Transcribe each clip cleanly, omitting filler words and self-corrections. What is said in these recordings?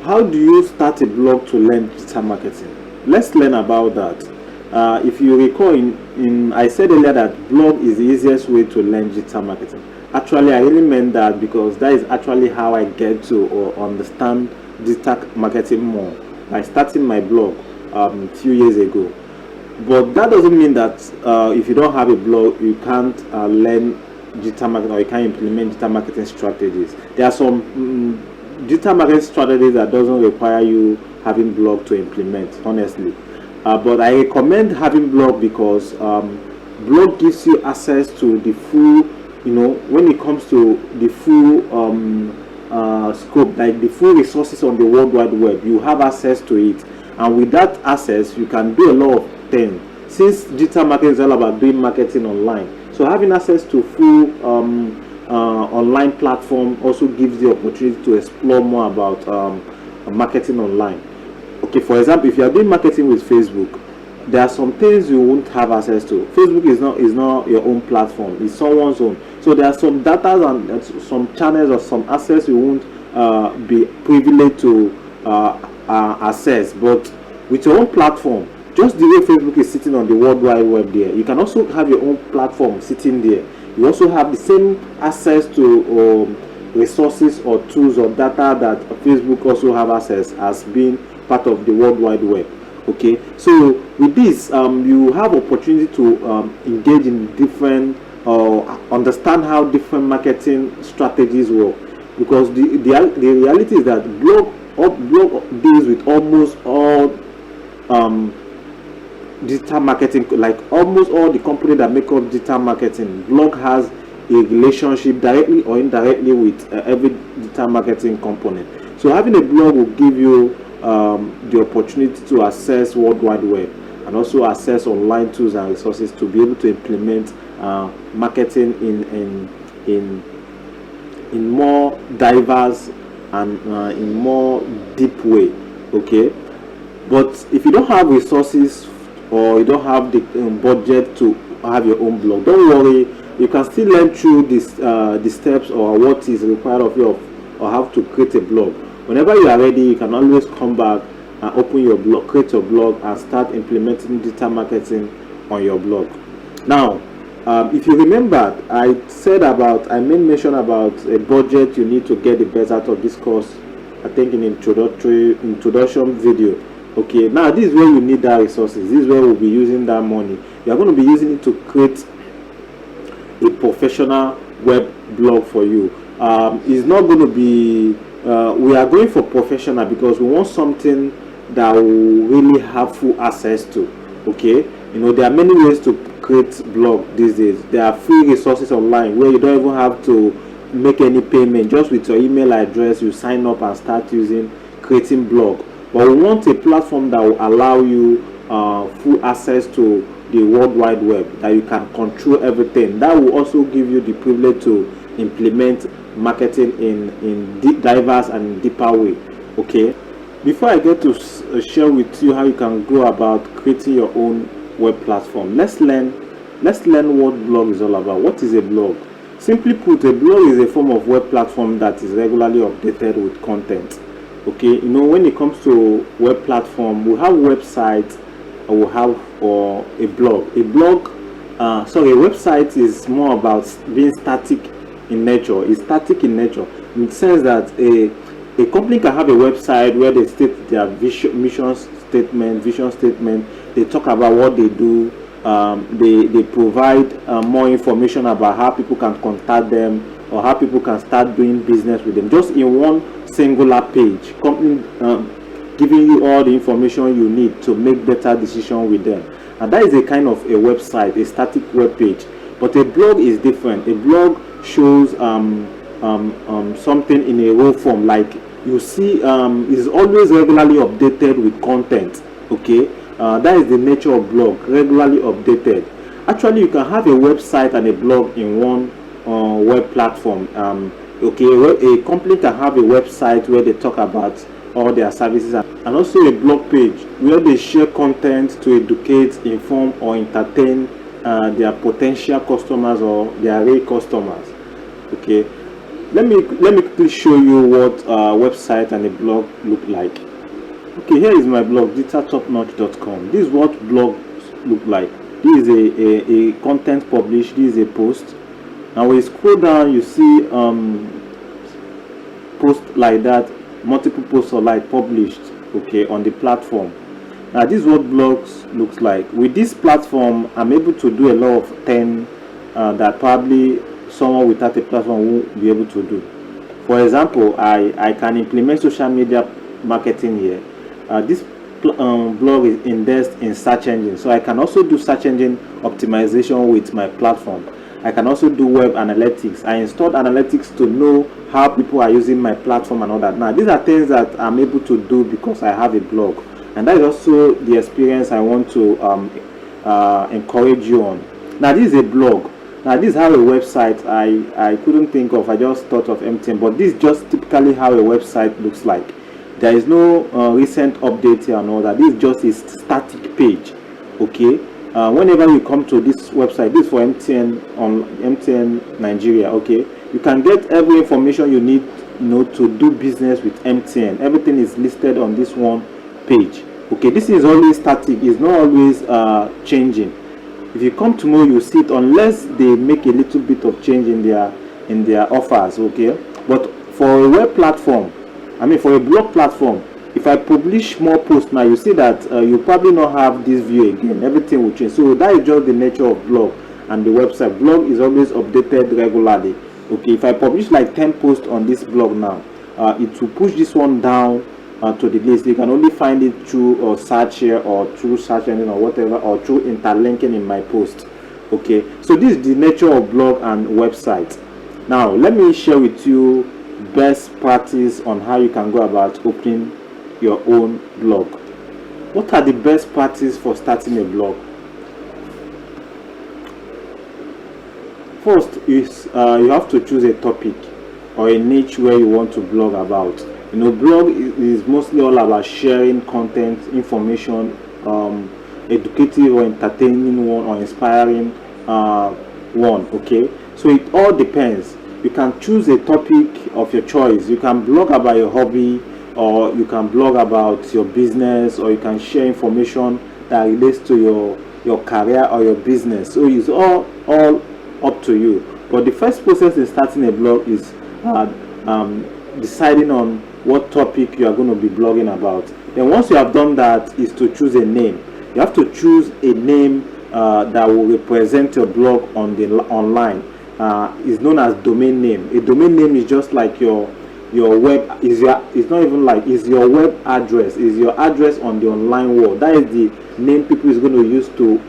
how do you start a blog to learn digital marketing? Let's learn about that. If you recall, I said earlier that blog is the easiest way to learn digital marketing. Actually, I really meant that because that is actually how I get to or understand digital marketing more by starting my blog a few years ago. But that doesn't mean that if you don't have a blog, you can't learn digital marketing or you can't implement digital marketing strategies. There are some digital marketing strategies that doesn't require you having blog to implement, honestly. But I recommend having blog because blog gives you access to the full, when it comes to the full scope, like the full resources on the World Wide Web, you have access to it. And with that access, you can do a lot of things. Since digital marketing is all about doing marketing online, so having access to full online platform also gives the opportunity to explore more about marketing online. Okay, for example, if you are doing marketing with Facebook, there are some things you won't have access to. Facebook is not your own platform; it's someone's own. So there are some data and some channels or some access you won't be privileged to access. But with your own platform, just the way Facebook is sitting on the World Wide Web, there, you can also have your own platform sitting there. You also have the same access to resources or tools or data that Facebook also have access as being part of the World Wide Web. Okay, so with this, you have opportunity to engage in different understand how different marketing strategies work, because the reality is that blog deals with almost all digital marketing, like almost all the company that make up digital marketing. Blog has a relationship directly or indirectly with every digital marketing component. So having a blog will give you the opportunity to access World Wide Web and also access online tools and resources to be able to implement marketing in more diverse and in more deep way. Okay, but if you don't have resources or you don't have the budget to have your own blog, don't worry, you can still learn through this the steps or what is required of you or how to create a blog. Whenever you are ready, you can always come back and open your blog, create your blog, and start implementing digital marketing on your blog. Now, if you remember, I made mention about a budget you need to get the best out of this course. I think in introduction video. Okay, now this is where you need that resources. This is where we'll be using that money. You are going to be using it to create a professional web blog for you. It's not going to be we are going for professional because we want something that will really have full access to. Okay, there are many ways to create blog these days. There are free resources online where you don't even have to make any payment. Just with your email address, you sign up and start creating blog. But we want a platform that will allow you full access to the World Wide Web, that you can control everything. That will also give you the privilege to implement marketing in diverse and deeper way. Okay, before I get to share with you how you can go about creating your own web platform, let's learn what blog is all about. What is a blog? Simply put, a blog is a form of web platform that is regularly updated with content. Okay, when it comes to web platform, we have websites or we have a blog. A website is more about being static in nature. It's static in nature in the sense that a company can have a website where they state their vision statement. They talk about what they do. They provide more information about how people can contact them or how people can start doing business with them, just in one singular page. Company giving you all the information you need to make better decisions with them. And that is a kind of a website, a static web page. But a blog is different. A blog shows something in a raw form, like you see, is always regularly updated with content. Okay, that is the nature of blog, regularly updated. Actually, you can have a website and a blog in one web platform. A company can have a website where they talk about all their services and also a blog page where they share content to educate, inform, or entertain their potential customers or their real customers. Okay, let me quickly show you what website and a blog look like. Okay, here is my blog, digitaltopnotch.com. This is what blogs look like. This is a content published. This is a post. Now when you scroll down, you see post like that, multiple posts are like published, okay, on the platform. Now this is what blogs looks like. With this platform, I'm able to do a lot of things that probably someone without a platform won't be able to do. For example, I can implement social media marketing here. This blog is indexed in search engine, so I can also do search engine optimization with my platform. I can also do web analytics. I installed analytics to know how people are using my platform and all that. Now these are things that I'm able to do because I have a blog, and that is also the experience I want to encourage you on. Now this is a blog. Now this is how a website, I couldn't think of, I just thought of MTN, but this is just typically how a website looks like. There is no recent update here and all that. This is just a static page, okay. Whenever you come to this website, this is for MTN on MTN Nigeria, okay, you can get every information you need, to do business with MTN. Everything is listed on this one page, okay. This is always static, it's not always changing. If you come tomorrow, you see it, unless they make a little bit of change in their offers, okay. But for a web platform, for a blog platform, if I publish more posts now, you see that you probably not have this view again. Everything will change. So that is just the nature of blog and the website. Blog is always updated regularly, okay. If I publish like 10 posts on this blog now, it will push this one down to the list. You can only find it through search here, or through search engine, or whatever, or through interlinking in my post, okay. So this is the nature of blog and website. Now let me share with you best practice on how you can go about opening your own blog. What are the best practices for starting a blog? First is you have to choose a topic or a niche where you want to blog about. Blog is mostly all about sharing content, information, educative or entertaining one, or inspiring one, okay. So it all depends. You can choose a topic of your choice. You can blog about your hobby, or you can blog about your business, or you can share information that relates to your career or your business. So it's all up to you. But the first process in starting a blog is deciding on what topic you are going to be blogging about. Then once you have done that, is to choose a name. You have to choose a name that will represent your blog on the online. Is known as domain name. A domain name is just like your web, it's not even like, is your web address, is your address on the online world. That is the name people is going to use to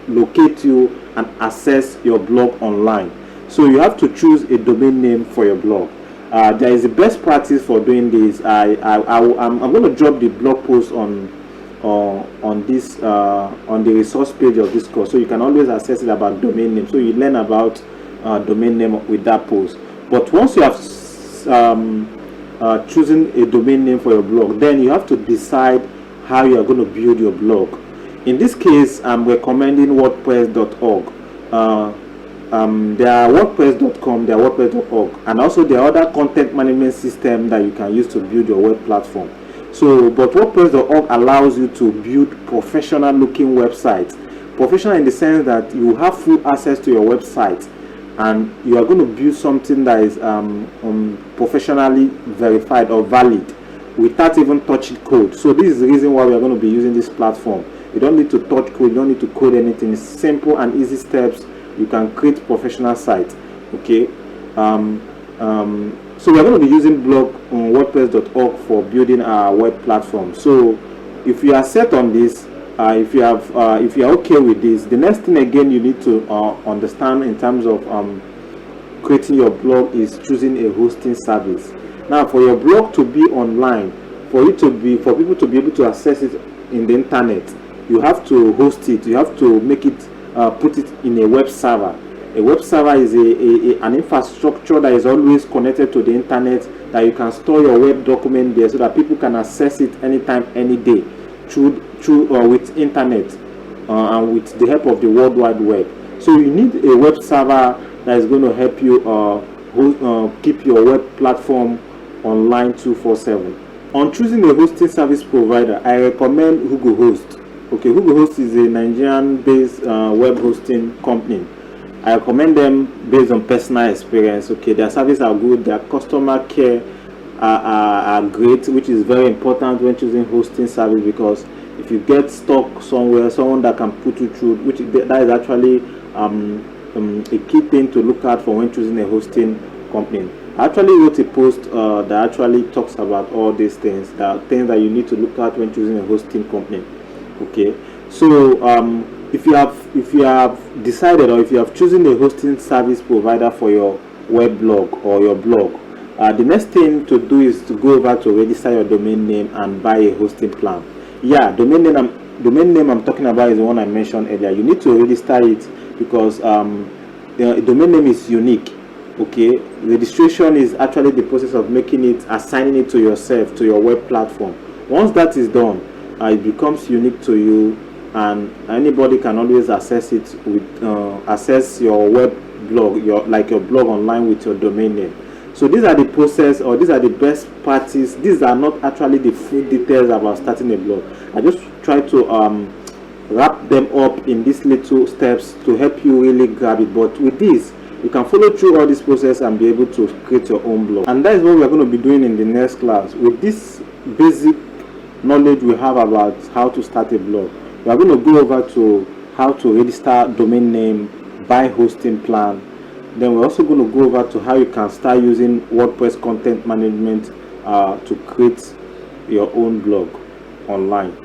locate you and access your blog online. So you have to choose a domain name for your blog. There is a best practice for doing this. I'm going to drop the blog post on this on the resource page of this course, so you can always access it about domain name. So you learn about domain name with that post. But once you have choosing a domain name for your blog, then you have to decide how you are going to build your blog. In this case, I'm recommending WordPress.org. There are WordPress.com, there are WordPress.org, and also there are other content management system that you can use to build your web platform. So, but WordPress.org allows you to build professional looking websites. Professional in the sense that you have full access to your website, and you are going to build something that is professionally verified or valid without even touching code. So this is the reason why we are going to be using this platform. You don't need to touch code, you don't need to code anything. It's simple and easy steps. You can create professional site, okay. So we are going to be using blog on WordPress.org for building our web platform. So if you are set on this, if you are okay with this, the next thing again you need to understand in terms of creating your blog is choosing a hosting service. Now, for your blog to be online, for people to be able to access it in the internet, you have to host it. You have to make it put it in a web server. A web server is an infrastructure that is always connected to the internet, that you can store your web document there so that people can access it anytime, any day through with internet and with the help of the World Wide Web. So you need a web server that is going to help you keep your web platform online 247. On choosing a hosting service provider, I recommend Hugo-Host. Okay, Hugo-Host is a Nigerian-based web hosting company. I recommend them based on personal experience. Okay, their services are good, their customer care are great, which is very important when choosing hosting service, because if you get stuck somewhere, someone that can put you through, that is actually a key thing to look at for when choosing a hosting company. I actually wrote a post that actually talks about all these things, things that you need to look at when choosing a hosting company. Okay, so if you have decided, or if you have chosen a hosting service provider for your web blog or your blog, the next thing to do is to go over to register your domain name and buy a hosting plan. Yeah, domain name I'm talking about is the one I mentioned earlier. You need to register it because the domain name is unique. Okay, registration is actually the process of assigning it to yourself, to your web platform. Once that is done, it becomes unique to you, and anybody can always access it with access your web blog, your blog online with your domain name. So these are the process, or these are the best practice. These are not actually the full details about starting a blog. I just try to wrap them up in these little steps to help you really grab it. But with this, you can follow through all this process and be able to create your own blog. And that is what we are going to be doing in the next class. With this basic knowledge we have about how to start a blog, we are going to go over to how to register domain name, buy hosting plan. Then we're also going to go over to how you can start using WordPress content management to create your own blog online.